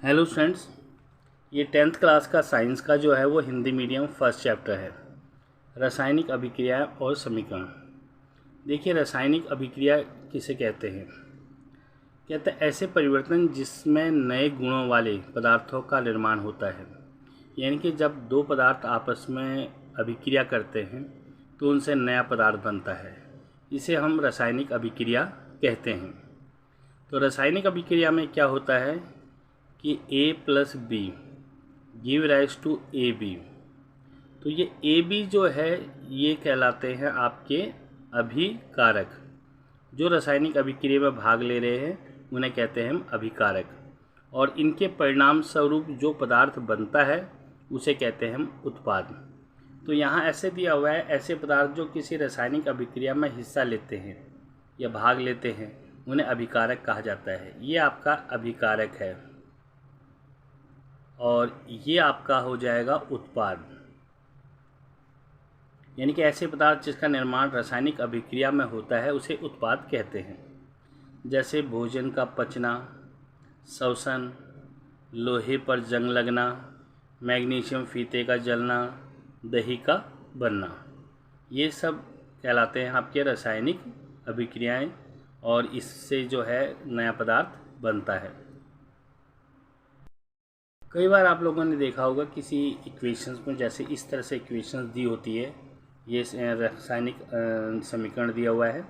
Hello students, ये 10th class का science का जो है वो हिंदी मीडियम फर्स्ट चैप्टर है, रासायनिक अभिक्रिया और समीकरण। देखिए, रासायनिक अभिक्रिया किसे कहते हैं? कहते हैं ऐसे परिवर्तन जिसमें नए गुणों वाले पदार्थों का निर्माण होता है। यानी कि जब दो पदार्थ आपस में अभिक्रिया करते हैं तो उनसे नया पदार्थ बनता है। इसे हम रासायनिक अभिक्रिया कहते हैं। तो रासायनिक अभिक्रिया में क्या होता है कि A plus B give rise to A B. तो ये ए बी जो है ये कहलाते हैं आपके अभिकारक। जो रासायनिक अभिक्रिया में भाग ले रहे हैं उन्हें कहते हैं हम अभिकारक, और इनके परिणाम स्वरूप जो पदार्थ बनता है उसे कहते हैं हम उत्पाद। तो यहाँ ऐसे दिया हुआ है, ऐसे पदार्थ जो किसी रासायनिक अभिक्रिया में हिस्सा लेते हैं या भाग लेते हैं उन्हें अभिकारक कहा जाता है। ये आपका अभिकारक है और ये आपका हो जाएगा उत्पाद। यानी कि ऐसे पदार्थ जिसका निर्माण रासायनिक अभिक्रिया में होता है उसे उत्पाद कहते हैं। जैसे भोजन का पचना, श्वसन, लोहे पर जंग लगना, मैग्नीशियम फीते का जलना, दही का बनना, ये सब कहलाते हैं आपके रासायनिक अभिक्रियाएं, और इससे जो है नया पदार्थ बनता है। कई बार आप लोगों ने देखा होगा किसी इक्वेशंस में, जैसे इस तरह से इक्वेशंस दी होती है, ये रासायनिक समीकरण दिया हुआ है,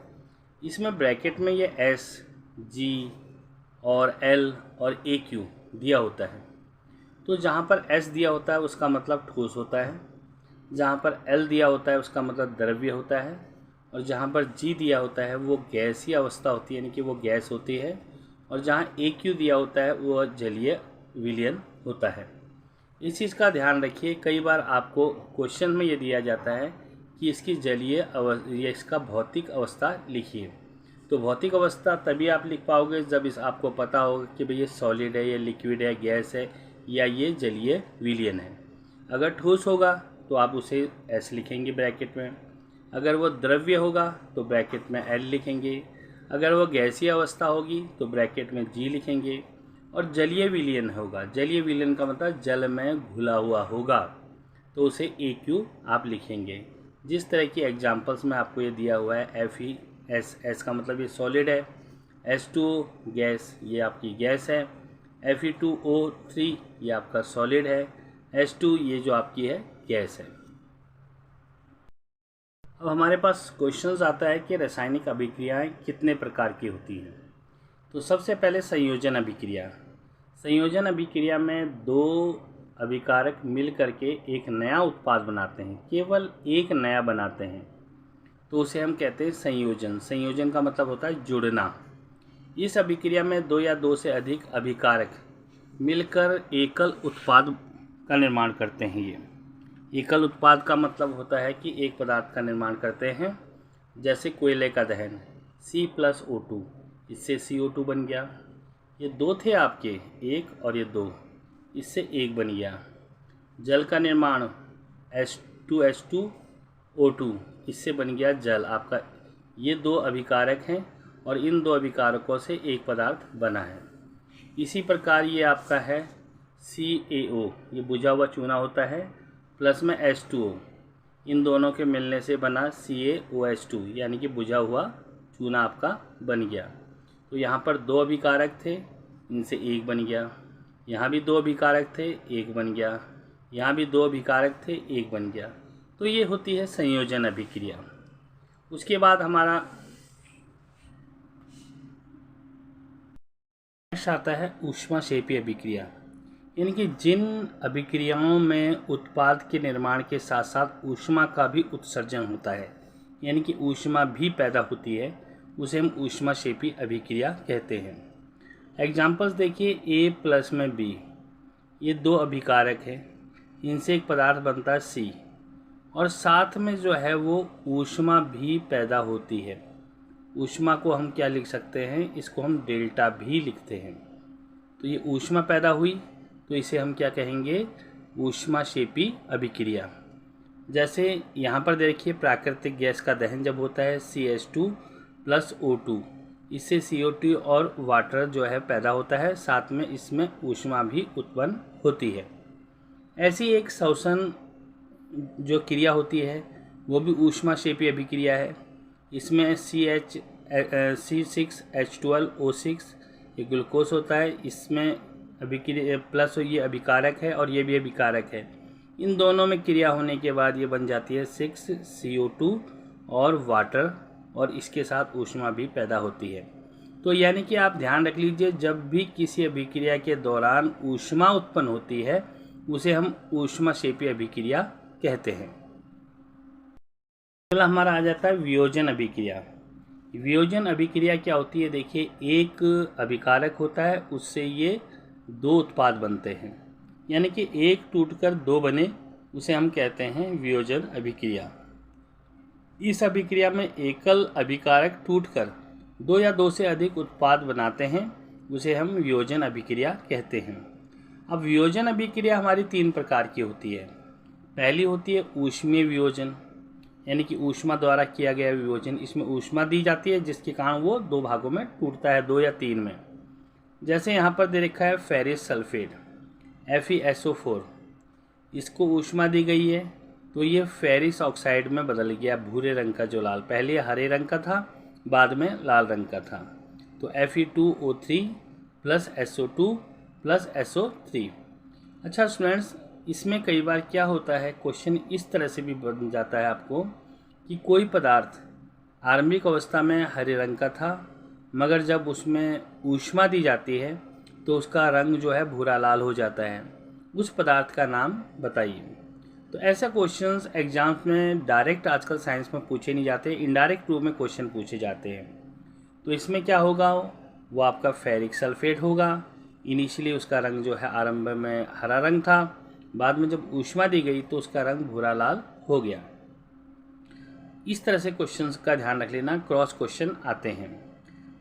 इसमें ब्रैकेट में ये एस, जी और एल और ए क्यू दिया होता है। तो जहाँ पर एस दिया होता है उसका मतलब ठोस होता है, जहाँ पर एल दिया होता है उसका मतलब द्रव्य होता है, और जहाँ पर जी दिया होता है वो गैसीय अवस्था होती है, यानी कि वो गैस होती है, और जहाँ ए क्यू दिया होता है वो जलीय विलयन होता है। इस चीज़ का ध्यान रखिए। कई बार आपको क्वेश्चन में ये दिया जाता है कि इसकी जलीय या इसका भौतिक अवस्था लिखिए। तो भौतिक अवस्था तभी आप लिख पाओगे जब इस आपको पता होगा कि भाई ये सॉलिड है, ये लिक्विड है, गैस है, या ये जलीय विलयन है। अगर ठोस होगा तो आप उसे एस लिखेंगे ब्रैकेट में, अगर वो द्रव्य होगा तो ब्रैकेट में एल लिखेंगे, अगर वो गैसीय अवस्था होगी तो ब्रैकेट में जी लिखेंगे, और जलीय विलयन होगा, जलीय विलयन का मतलब जल में घुला हुआ होगा, तो उसे ए क्यू आप लिखेंगे। जिस तरह की एग्जांपल्स में आपको ये दिया हुआ है, एफ ई एस, एस का मतलब ये सॉलिड है, H2O गैस ये आपकी गैस है, Fe2O3 ये आपका सॉलिड है, H2 ये जो आपकी है गैस है। अब हमारे पास क्वेश्चंस आता है कि रासायनिक अभिक्रियाएं कितने प्रकार की होती हैं। तो सबसे पहले संयोजन अभिक्रिया। संयोजन अभिक्रिया में दो अभिकारक मिल करके एक नया उत्पाद बनाते हैं, केवल एक नया बनाते हैं, तो उसे हम कहते हैं संयोजन। संयोजन का मतलब होता है जुड़ना। इस अभिक्रिया में दो या दो से अधिक अभिकारक मिलकर एकल उत्पाद का निर्माण करते हैं। ये एकल उत्पाद का मतलब होता है कि एक पदार्थ का निर्माण करते हैं। जैसे कोयले का दहन, C+O2, इससे CO2 बन गया। ये दो थे आपके, एक और ये दो, इससे एक बन गया। जल का निर्माण H2O2, इससे बन गया जल आपका। ये दो अभिकारक हैं और इन दो अभिकारकों से एक पदार्थ बना है। इसी प्रकार ये आपका है CaO, ये बुझा हुआ चूना होता है, प्लस में H2O, इन दोनों के मिलने से बना CaOH2, यानी कि बुझा हुआ चूना आपका बन गया। तो यहाँ पर दो अभिकारक थे, इनसे एक बन गया। यहाँ भी दो अभिकारक थे, एक बन गया। यहाँ भी दो अभिकारक थे, एक बन गया। तो ये होती है संयोजन अभिक्रिया। उसके बाद हमारा नेक्स्ट आता है ऊष्माक्षेपी अभिक्रिया। यानी कि जिन अभिक्रियाओं में उत्पाद के निर्माण के साथ साथ ऊष्मा का भी उत्सर्जन होता है, यानी कि ऊष्मा भी पैदा होती है, उसे हम ऊष्माक्षेपी अभिक्रिया कहते हैं। एग्जाम्पल्स देखिए, A प्लस में B, ये दो अभिकारक हैं, इनसे एक पदार्थ बनता है C, और साथ में जो है वो ऊष्मा भी पैदा होती है। ऊष्मा को हम क्या लिख सकते हैं, इसको हम डेल्टा भी लिखते हैं। तो ये ऊष्मा पैदा हुई तो इसे हम क्या कहेंगे, ऊष्माक्षेपी अभिक्रिया। जैसे यहाँ पर देखिए, प्राकृतिक गैस का दहन जब होता है CH2 + O2, इससे CO2 और वाटर जो है पैदा होता है, साथ में इसमें ऊष्मा भी उत्पन्न होती है। ऐसी एक श्वसन जो क्रिया होती है वो भी ऊष्माक्षेपी अभिक्रिया है। इसमें C6H12O6 ये ग्लूकोज होता है, इसमें अभिक्रिया प्लस ये अभिकारक है और ये भी अभिकारक है। इन दोनों में क्रिया होने के बाद ये बन जाती है 6CO2 और वाटर, और इसके साथ ऊष्मा भी पैदा होती है। तो यानी कि आप ध्यान रख लीजिए, जब भी किसी अभिक्रिया के दौरान ऊष्मा उत्पन्न होती है उसे हम ऊष्माक्षेपी अभिक्रिया कहते हैं। अगला हमारा आ जाता है वियोजन अभिक्रिया। वियोजन अभिक्रिया क्या होती है? देखिए, एक अभिकारक होता है, उससे ये दो उत्पाद बनते हैं, यानी कि एक टूटकर दो बने, उसे हम कहते हैं वियोजन अभिक्रिया। इस अभिक्रिया में एकल अभिकारक टूटकर दो या दो से अधिक उत्पाद बनाते हैं, उसे हम वियोजन अभिक्रिया कहते हैं। अब वियोजन अभिक्रिया हमारी तीन प्रकार की होती है। पहली होती है ऊष्मीय वियोजन, यानी कि ऊष्मा द्वारा किया गया वियोजन। इसमें ऊष्मा दी जाती है जिसके कारण वो दो भागों में टूटता है, दो या तीन में। जैसे यहाँ पर दे रखा है फेरिस सल्फेट FeSO4, इसको ऊष्मा दी गई है तो ये फेरिस ऑक्साइड में बदल गया, भूरे रंग का जो लाल, पहले हरे रंग का था, बाद में लाल रंग का था। तो Fe2O3 plus SO2 plus SO3। अच्छा स्टूडेंट्स, इसमें कई बार क्या होता है, क्वेश्चन इस तरह से भी बन जाता है आपको कि कोई पदार्थ आरंभिक अवस्था में हरे रंग का था, मगर जब उसमें ऊष्मा दी जाती है तो उसका रंग जो है भूरा लाल हो जाता है। उस पदार्थ का नाम बताइए। तो ऐसे क्वेश्चंस एग्जाम्स में डायरेक्ट आजकल साइंस में पूछे नहीं जाते, इनडायरेक्ट रूप में क्वेश्चन पूछे जाते हैं। तो इसमें क्या होगा, वो आपका फेरिक सल्फेट होगा। इनिशियली उसका रंग जो है आरंभ में हरा रंग था, बाद में जब ऊष्मा दी गई तो उसका रंग भूरा लाल हो गया। इस तरह से क्वेश्चंस का ध्यान रख लेना, क्रॉस क्वेश्चन आते हैं।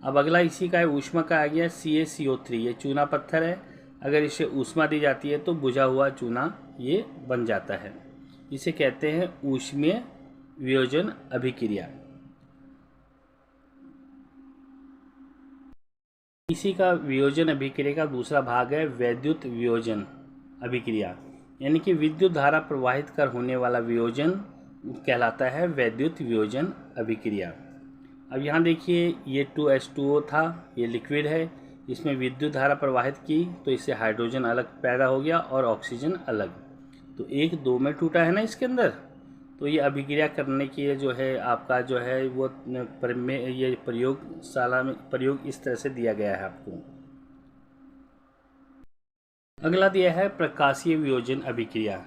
अब अगला इसी का है, ऊष्मा का आ गया CaCO3। ये चूना पत्थर है, अगर इसे ऊष्मा दी जाती है तो बुझा हुआ चूना ये बन जाता है। इसे कहते हैं ऊष्मीय वियोजन अभिक्रिया। इसी का वियोजन अभिक्रिया का दूसरा भाग है वैद्युत वियोजन अभिक्रिया, यानी कि विद्युत धारा प्रवाहित कर होने वाला वियोजन कहलाता है वैद्युत वियोजन अभिक्रिया। अब यहाँ देखिए, ये 2H2O था, ये लिक्विड है, इसमें विद्युत धारा प्रवाहित की तो इससे हाइड्रोजन अलग पैदा हो गया और ऑक्सीजन अलग। तो एक दो में टूटा है ना इसके अंदर, तो ये अभिक्रिया करने की जो है आपका जो है वो ये प्रयोगशाला में प्रयोग इस तरह से दिया गया है आपको। अगला दिया है प्रकाशीय वियोजन अभिक्रिया,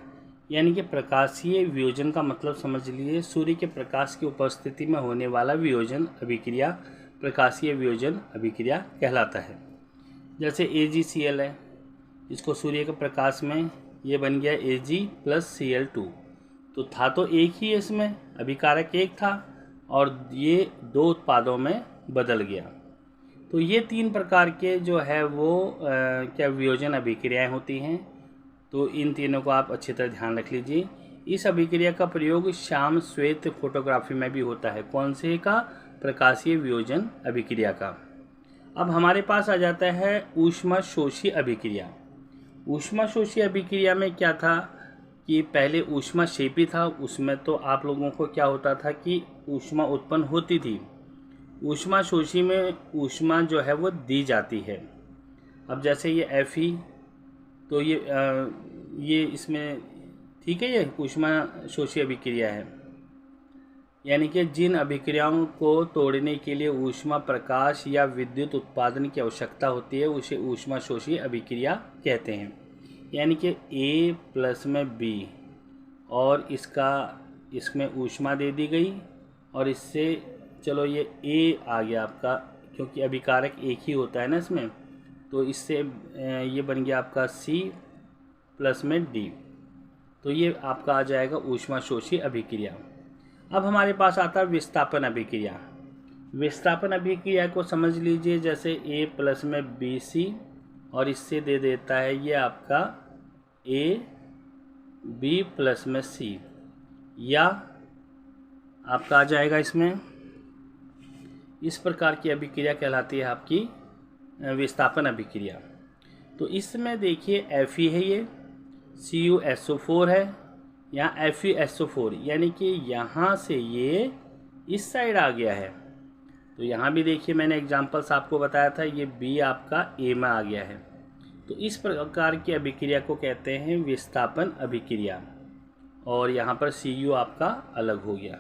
यानी कि प्रकाशीय वियोजन का मतलब समझ लीजिए सूर्य के प्रकाश की उपस्थिति में होने वाला वियोजन अभिक्रिया प्रकाशीय वियोजन अभिक्रिया कहलाता है। जैसे AgCl है, इसको सूर्य के प्रकाश में ये बन गया Ag प्लस Cl2। तो था तो एक ही, इसमें अभिकारक एक था और ये दो उत्पादों में बदल गया। तो ये तीन प्रकार के जो है वो क्या वियोजन अभिक्रियाएं होती हैं। तो इन तीनों को आप अच्छी तरह ध्यान रख लीजिए। इस अभिक्रिया का प्रयोग श्याम श्वेत फोटोग्राफी में भी होता है। कौन से का? प्रकाशीय वियोजन अभिक्रिया का। अब हमारे पास आ जाता है ऊष्माशोषी अभिक्रिया। ऊष्माशोषी अभिक्रिया में क्या था कि पहले ऊष्माक्षेपी था, उसमें तो आप लोगों को क्या होता था कि ऊष्मा उत्पन्न होती थी। ऊष्माशोषी में ऊष्मा जो है वो दी जाती है। अब जैसे ये Fe, तो ये इसमें ठीक है, ये ऊष्माशोषी अभिक्रिया है, यानी कि जिन अभिक्रियाओं को तोड़ने के लिए ऊष्मा प्रकाश या विद्युत उत्पादन की आवश्यकता होती है उसे ऊष्माशोषी अभिक्रिया कहते हैं। यानी कि A प्लस में B और इसमें ऊष्मा दे दी गई और इससे चलो ये A आ गया आपका, क्योंकि अभिकारक एक ही होता है ना इसमें, तो इससे ये बन गया आपका C प्लस में D। तो ये आपका आ जाएगा ऊष्माशोषी अभिक्रिया। अब हमारे पास आता है विस्थापन अभिक्रिया। विस्थापन अभिक्रिया को समझ लीजिए, जैसे A प्लस में BC और इससे दे देता है ये आपका AB प्लस में C, या आपका आ जाएगा इसमें इस प्रकार की अभिक्रिया कहलाती है आपकी विस्थापन अभिक्रिया। तो इसमें देखिए Fe है, ये CuSO4 है, यहाँ FeSO4, यानी कि यहाँ से ये इस साइड आ गया है। तो यहाँ भी देखिए मैंने एग्जांपल्स आपको बताया था, ये B आपका A में आ गया है। तो इस प्रकार की अभिक्रिया को कहते हैं विस्थापन अभिक्रिया, और यहाँ पर Cu आपका अलग हो गया।